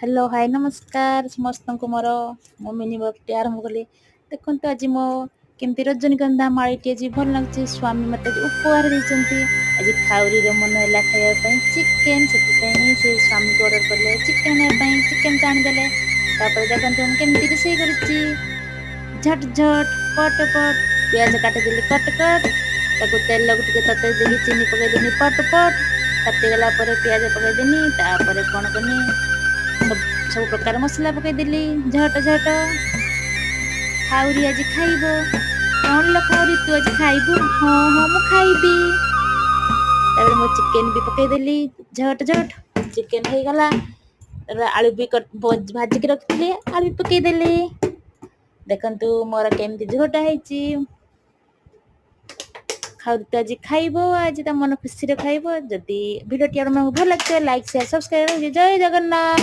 Hello hi नमस्कार समस्त को मोर मो मिनी ब्लॉगटी आरंभ कली देखो आज मो केमती रजनीगंधा माड़ीटी आज भल लगे स्वामी मत आज उपहार देते आज खाउरी मन है खायापी चिकेन से स्वामी को ऑर्डर कले चिकेन चिकेन तो आनीदे देखते केमती रोषे कर झट झट पट पट पियाज काटिदेली कट कट तेल टे तते देखी चीनी पकईदेनी पट पट तातीगला पियाज पकईदेनी कौन कनी सब प्रकार मसला पकईदेली झट झट खाउरी आज खाइब कौन लो खाउरी तू आज खाइबू हाँ हाँ मु खाइबी मो चिकेन भी पकईदेली झट झट चिकेन हो गला आलू भी भाजिक रखी आलू भी पकईदेली देखंतु मोर केमती झोटा है खाउरी तो आज खाइब आज ता मन खुशी खाइब जदि वीडियो टी भल लगे लाइक शेयर सब्सक्राइब जय जगन्नाथ।